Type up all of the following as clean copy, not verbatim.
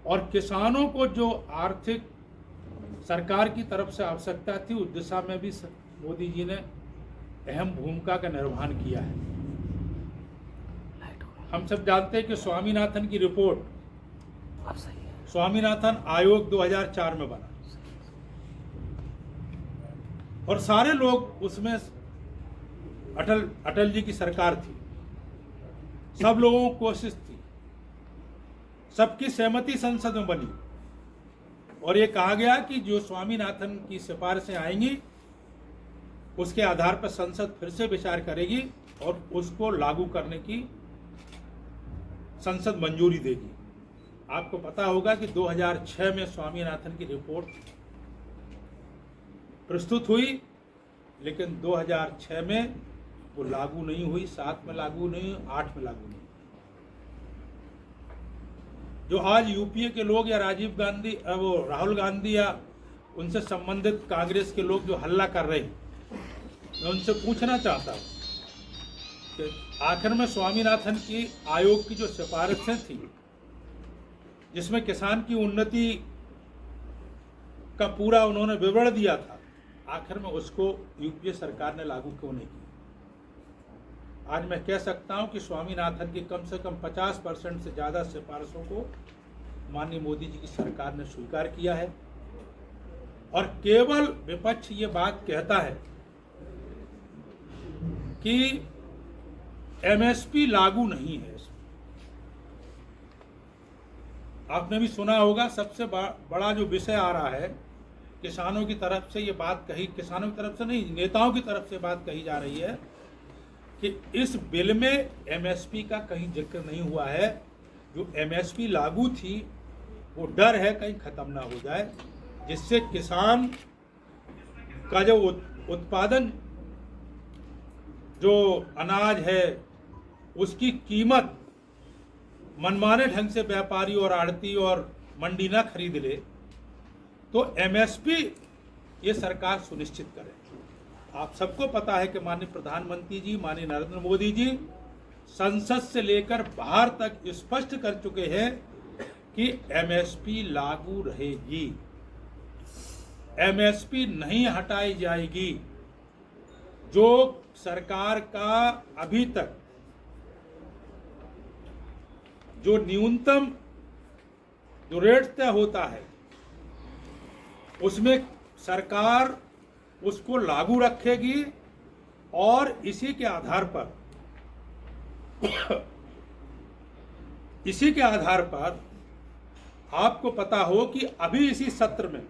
और किसानों को जो आर्थिक सरकार की तरफ से आवश्यकता थी, उस दिशा में भी मोदी जी ने अहम भूमिका का निर्वहन किया है। हम सब जानते हैं कि स्वामीनाथन की रिपोर्ट, अब सही है। स्वामीनाथन आयोग 2004 में बना और सारे लोग उसमें, अटल जी की सरकार थी, सब लोगों को कोशिश थी, सबकी सहमति संसद में बनी और ये कहा गया कि जो स्वामीनाथन की सिफारिशें आएंगी उसके आधार पर संसद फिर से विचार करेगी और उसको लागू करने की संसद मंजूरी देगी। आपको पता होगा कि 2006 में स्वामीनाथन की रिपोर्ट प्रस्तुत हुई, लेकिन 2006 में वो लागू नहीं हुई, 7 में लागू नहीं हुई, 8 में लागू नहीं। जो आज यूपीए के लोग या राजीव गांधी, वो राहुल गांधी या उनसे संबंधित कांग्रेस के लोग जो हल्ला कर रहे हैं, मैं उनसे पूछना चाहता हूँ कि आखिर में स्वामीनाथन की आयोग की जो सिफारिशें थी, जिसमें किसान की उन्नति का पूरा उन्होंने विवरण दिया था, आखिर में उसको यूपीए सरकार ने लागू क्यों नहीं किया। आज मैं कह सकता हूं कि स्वामीनाथन की कम से कम 50% से ज़्यादा सिफारिशों को माननीय मोदी जी की सरकार ने स्वीकार किया है और केवल विपक्ष ये बात कहता है कि एमएसपी लागू नहीं है। आपने भी सुना होगा, सबसे बड़ा जो विषय आ रहा है, किसानों की तरफ से ये बात कही, किसानों की तरफ से नहीं, नेताओं की तरफ से बात कही जा रही है कि इस बिल में एमएसपी का कहीं जिक्र नहीं हुआ है। जो एमएसपी लागू थी वो डर है कहीं खत्म ना हो जाए, जिससे किसान का जो उत्पादन, जो अनाज है, उसकी कीमत मनमाने ढंग से व्यापारी और आड़ती और मंडी ना खरीद ले, तो एमएसपी ये सरकार सुनिश्चित करे। आप सबको पता है कि माननीय प्रधानमंत्री जी, माननीय नरेंद्र मोदी जी संसद से लेकर बाहर तक स्पष्ट कर चुके हैं कि एमएसपी लागू रहेगी, एमएसपी नहीं हटाई जाएगी। जो सरकार का अभी तक जो न्यूनतम जो रेट तय होता है, उसमें सरकार उसको लागू रखेगी और इसी के आधार पर आपको पता हो कि अभी इसी सत्र में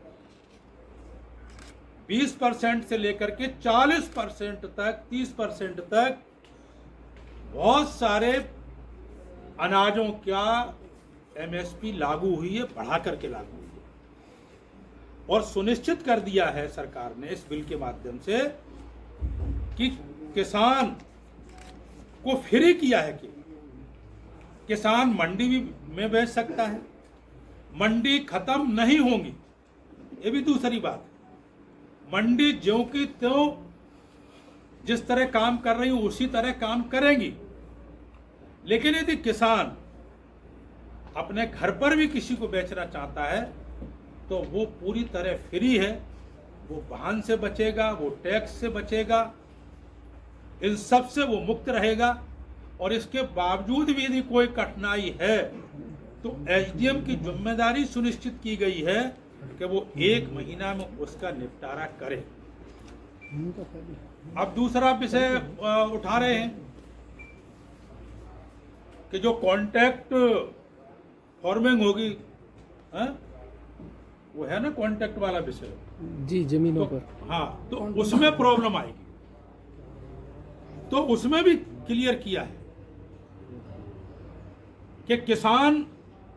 20% से लेकर के 40% तक, 30% तक बहुत सारे अनाजों का एमएसपी लागू हुई है, बढ़ा करके लागू हुई है और सुनिश्चित कर दिया है सरकार ने इस बिल के माध्यम से कि किसान को फ्री किया है कि किसान मंडी में बेच सकता है, मंडी खत्म नहीं होंगी। ये भी दूसरी बात है, मंडी ज्यों की त्यों जिस तरह काम कर रही हूं उसी तरह काम करेंगी। लेकिन यदि किसान अपने घर पर भी किसी को बेचना चाहता है तो वो पूरी तरह फ्री है, वो वाहन से बचेगा, वो टैक्स से बचेगा, इन सब से वो मुक्त रहेगा। और इसके बावजूद भी यदि कोई कठिनाई है तो एसडीएम की जिम्मेदारी सुनिश्चित की गई है कि वो 1 महीना में उसका निपटारा करे। अब दूसरा विषय उठा रहे हैं कि जो कॉन्ट्रैक्ट फार्मिंग होगी, वो है ना कॉन्ट्रैक्ट वाला विषय जी, जमीनों तो, पर। हाँ, तो उसमें प्रॉब्लम आएगी। तो उसमें भी क्लियर किया है कि किसान,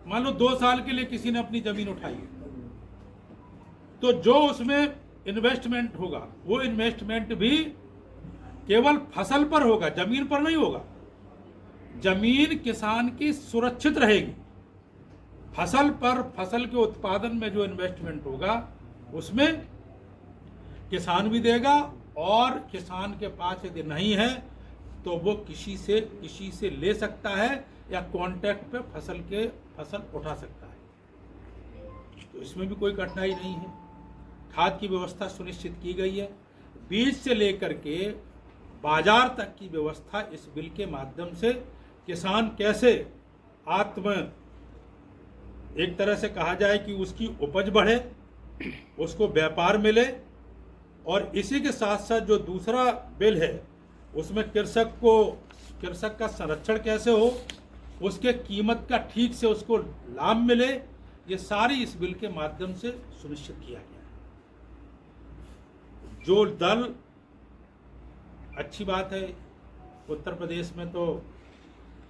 मान लो 2 साल के लिए किसी ने अपनी जमीन उठाई है, तो जो उसमें इन्वेस्टमेंट होगा वो इन्वेस्टमेंट भी केवल फसल पर होगा, जमीन पर नहीं होगा। जमीन किसान की सुरक्षित रहेगी, फसल पर, फसल के उत्पादन में जो इन्वेस्टमेंट होगा उसमें किसान भी देगा और किसान के पास यदि नहीं है तो वो किसी से ले सकता है या कॉन्ट्रैक्ट पे फसल उठा सकता है। तो इसमें भी कोई कठिनाई नहीं है। खाद की व्यवस्था सुनिश्चित की गई है। बीज से लेकर के बाजार तक की व्यवस्था इस बिल के माध्यम से किसान कैसे एक तरह से कहा जाए कि उसकी उपज बढ़े, उसको व्यापार मिले, और इसी के साथ साथ जो दूसरा बिल है उसमें कृषक का संरक्षण कैसे हो, उसके कीमत का ठीक से उसको लाभ मिले, ये सारी इस बिल के माध्यम से सुनिश्चित किया गया है। जो दल, अच्छी बात है, उत्तर प्रदेश में तो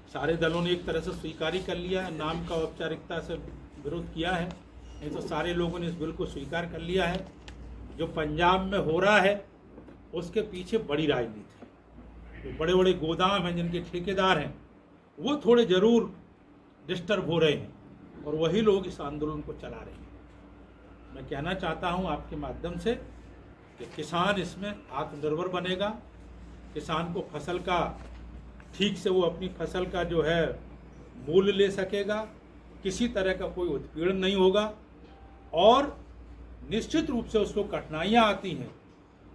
सारे दलों ने एक तरह से स्वीकार ही कर लिया है, नाम का औपचारिकता से विरोध किया है, नहीं तो सारे लोगों ने इस बिल को स्वीकार कर लिया है। जो पंजाब में हो रहा है उसके पीछे बड़ी राजनीति है। जो बड़े बड़े गोदाम हैं, जिनके ठेकेदार हैं, वो थोड़े जरूर डिस्टर्ब हो रहे हैं और वही लोग इस आंदोलन को चला रहे हैं। मैं कहना चाहता हूं आपके माध्यम से कि किसान इसमें आत्मनिर्भर बनेगा, किसान को फसल का ठीक से वो अपनी फसल का जो है मूल्य ले सकेगा, किसी तरह का कोई उत्पीड़न नहीं होगा, और निश्चित रूप से उसको कठिनाइयाँ आती हैं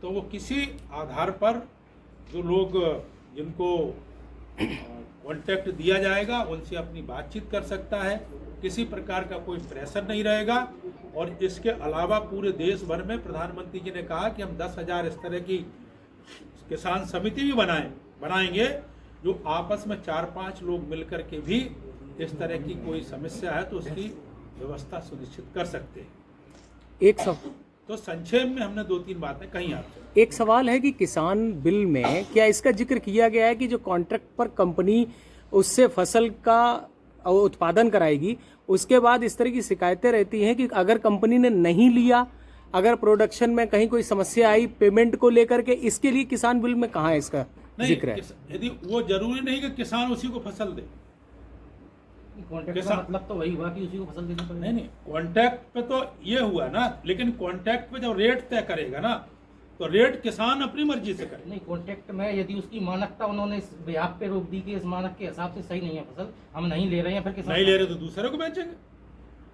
तो वो किसी आधार पर जो लोग जिनको कॉन्टैक्ट दिया जाएगा उनसे अपनी बातचीत कर सकता है, किसी प्रकार का कोई प्रेशर नहीं रहेगा। और इसके अलावा पूरे देश भर में प्रधानमंत्री जी ने कहा कि हम 10,000 इस तरह की किसान समिति भी बनाएंगे जो आपस में 4-5 लोग मिलकर के भी इस तरह की कोई समस्या है तो उसकी व्यवस्था सुनिश्चित कर सकते हैं। तो संक्षेप में हमने 2-3 बातें कही आपसे। एक सवाल है कि किसान बिल में क्या इसका जिक्र किया गया है कि जो कॉन्ट्रैक्ट पर कंपनी उससे फसल का उत्पादन कराएगी, उसके बाद इस तरह की शिकायतें रहती हैं कि अगर कंपनी ने नहीं लिया, अगर प्रोडक्शन में कहीं कोई समस्या आई पेमेंट को लेकर के, इसके लिए किसान बिल में कहाँ है इसका जिक्र है? यदि वो जरूरी नहीं कि किसान उसी को फसल दे, कॉन्ट्रैक्ट का मतलब तो वही हुआ कि उसी को फसल देनी पड़ेगी। नहीं, कॉन्ट्रैक्ट पे तो ये हुआ ना, लेकिन कॉन्ट्रैक्ट पे जब रेट तय करेगा ना तो रेट किसान अपनी मर्जी से करे। नहीं, कॉन्ट्रैक्ट में यदि उसकी मानकता उन्होंने इस ब्याज पे रोक दी कि इस मानक के हिसाब से सही नहीं है फसल, हम नहीं ले रहे हैं, फिर किसान नहीं ले रहे तो दूसरे को बेचेंगे।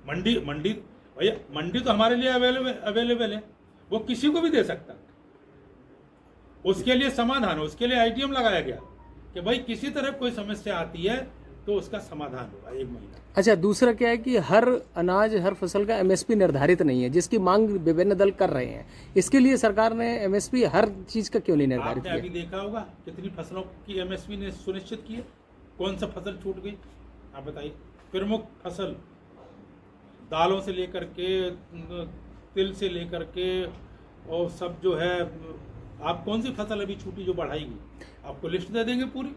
मंडी भैया, मंडी तो हमारे लिए अवेलेबल है, वो किसी को भी दे सकता। उसके लिए समाधान, उसके लिए आईटीएम लगाया गया कि भाई किसी तरह कोई समस्या आती है तो उसका समाधान होगा 1 महीना। अच्छा, दूसरा क्या है कि हर अनाज हर फसल का एमएसपी निर्धारित नहीं है, जिसकी मांग विभिन्न दल कर रहे हैं। इसके लिए सरकार ने एमएसपी हर चीज का क्यों नहीं निर्धारित किया? आपने अभी देखा होगा कितनी फसलों की एमएसपी ने सुनिश्चित की है, कौन सा फसल छूट गई आप बताइए। प्रमुख फसल दालों से लेकर के तिल से लेकर के और सब जो है, आप कौन सी फसल अभी छूटी जो बढ़ाएगी? आपको लिस्ट दे देंगे पूरी।